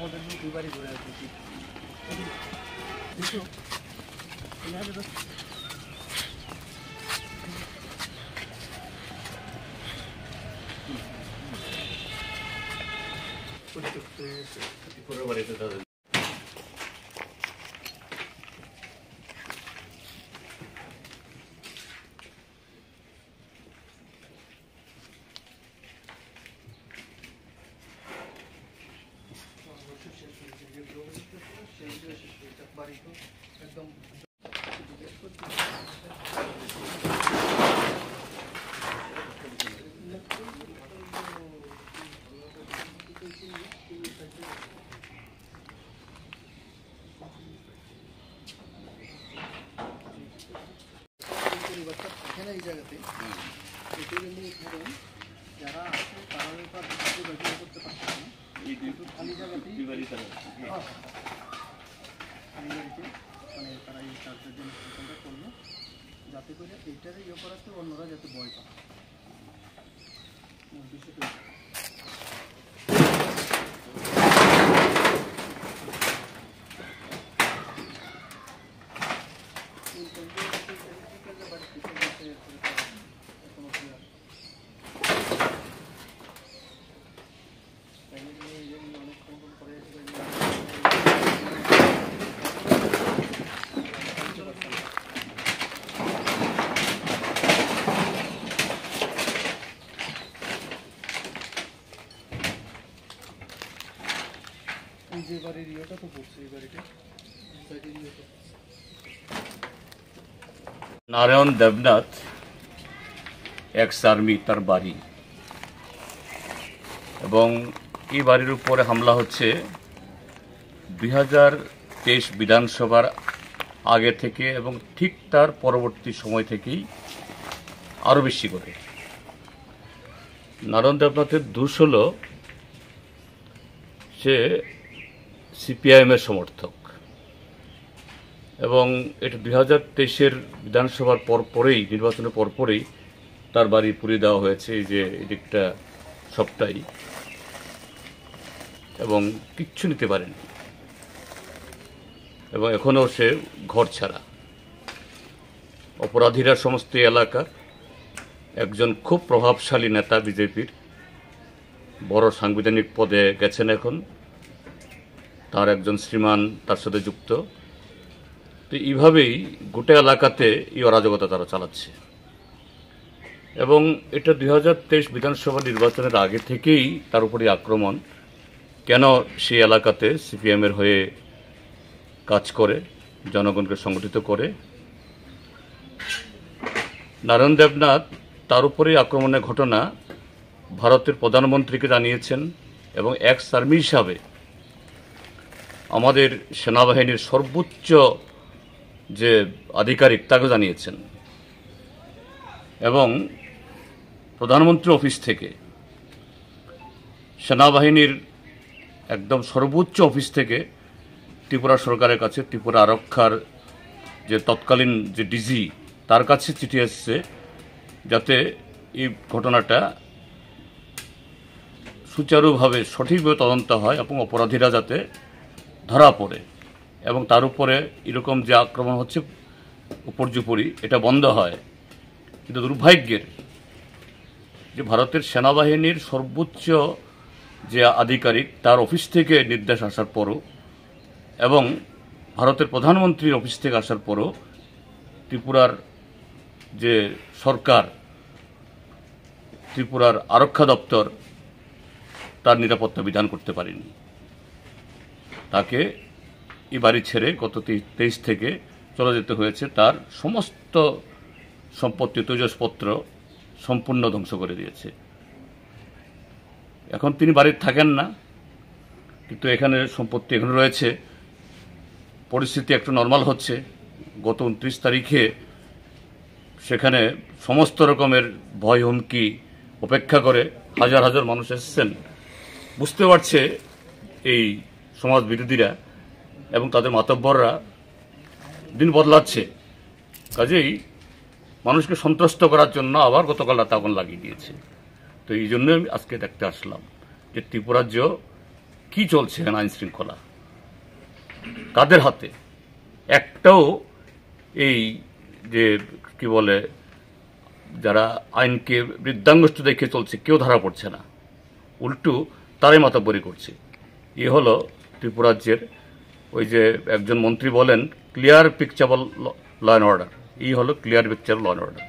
আমাদের দুবারই ঘুরে আসছি একদম এখানে এই জায়গাতে যারা আছে তারা ব্যবহার করতে পারছে না খালি জায়গাতেই খালি বাড়িতে মানে তারা এই কাজের জন্য করলো যাতে করে এইটারে ইয়ে করাতে অন্যরা যাতে ভয় পায় বিষয়টা যে বাড়ির ইয়েটা তো পড়ছে এই বাড়িটা নারায়ণ দেবনাথ এক্স আর্মি তার বাড়ি এবং এই বাড়ির উপরে হামলা হচ্ছে 2023 বিধানসভার আগে থেকে এবং ঠিক তার পরবর্তী সময় থেকেই আরও বেশি করে। নারায়ণ দেবনাথের দোষ হল সে সিপিআইএমের সমর্থক এবং এটা 2023-এর বিধানসভার পরপরেই নির্বাচনের পরপরেই তার বাড়ি পুড়িয়ে দেওয়া হয়েছে এই যে এদিকটা সবটাই এবং কিচ্ছু নিতে পারেনি এবং এখনও সে ঘর ছাড়া। অপরাধীরা সমস্ত এলাকার একজন খুব প্রভাবশালী নেতা বিজেপির বড় সাংবিধানিক পদে গেছেন এখন, তার একজন শ্রীমান তার সাথে যুক্ত। তো এইভাবেই গোটা এলাকাতে এই অরাজকতা তারা চালাচ্ছে এবং এটা 2023 বিধানসভা নির্বাচনের আগে থেকেই তার উপরে আক্রমণ। কেন সেই এলাকাতে সিপিএমের হয়ে কাজ করে, জনগণকে সংগঠিত করে। নারায়ণ দেবনাথ তার উপরে আক্রমণের ঘটনা ভারতের প্রধানমন্ত্রীকে জানিয়েছেন এবং এক্স আর্মি হিসাবে আমাদের সেনাবাহিনীর সর্বোচ্চ যে আধিকারিক তাকে জানিয়েছেন এবং প্রধানমন্ত্রী অফিস থেকে সেনাবাহিনীর একদম সর্বোচ্চ অফিস থেকে ত্রিপুরা সরকারের কাছে ত্রিপুরা আরক্ষার যে তৎকালীন যে ডিজি তার কাছে চিঠি এসেছে যাতে এই ঘটনাটা সুচারুভাবে সঠিকভাবে তদন্ত হয় এবং অপরাধীরা যাতে ধরা পড়ে এবং তার উপরে এরকম যে আক্রমণ হচ্ছে উপর্যুপরি এটা বন্ধ হয়। কিন্তু দুর্ভাগ্যের যে ভারতের সেনাবাহিনীর সর্বোচ্চ যে আধিকারিক তার অফিস থেকে নির্দেশ আসার পরও এবং ভারতের প্রধানমন্ত্রীর অফিস থেকে আসার পরও ত্রিপুরার যে সরকার, ত্রিপুরার আরক্ষা দপ্তর তার নিরাপত্তা বিধান করতে পারেনি। তাকে এই বাড়ি ছেড়ে গত 23 থেকে চলে যেতে হয়েছে। তার সমস্ত সম্পত্তি তেজসপত্র সম্পূর্ণ ধ্বংস করে দিয়েছে। এখন তিনি বাড়িতে থাকেন না, কিন্তু এখানে সম্পত্তি এখানে রয়েছে। পরিস্থিতি একটু নর্মাল হচ্ছে। গত 29 তারিখে সেখানে সমস্ত রকমের ভয় হুমকি উপেক্ষা করে হাজার হাজার মানুষ এসেছেন। বুঝতে পারছে এই সমাজ বিরোধীরা এবং তাদের মাতব্বররা দিন বদলাচ্ছে, কাজেই মানুষকে সন্ত্রস্ত করার জন্য আবার গতকাল রাতে আগুন লাগিয়ে দিয়েছে। তো এই জন্য আমি আজকে দেখতে আসলাম যে ত্রিপুরার যে কি চলছে এখানে আইন শৃঙ্খলা কাদের হাতে? একটাও এই যে কি বলে যারা আইনকে বৃদ্ধাঙ্গুষ্ঠ দেখে চলছে কেউ ধরা পড়ছে না, উল্টো তারাই মাতাবরি করছে। এ হলো ত্রিপুরাজ্যের ওই যে একজন মন্ত্রী বলেন clear picture law and order, এই হলো clear picture law and order.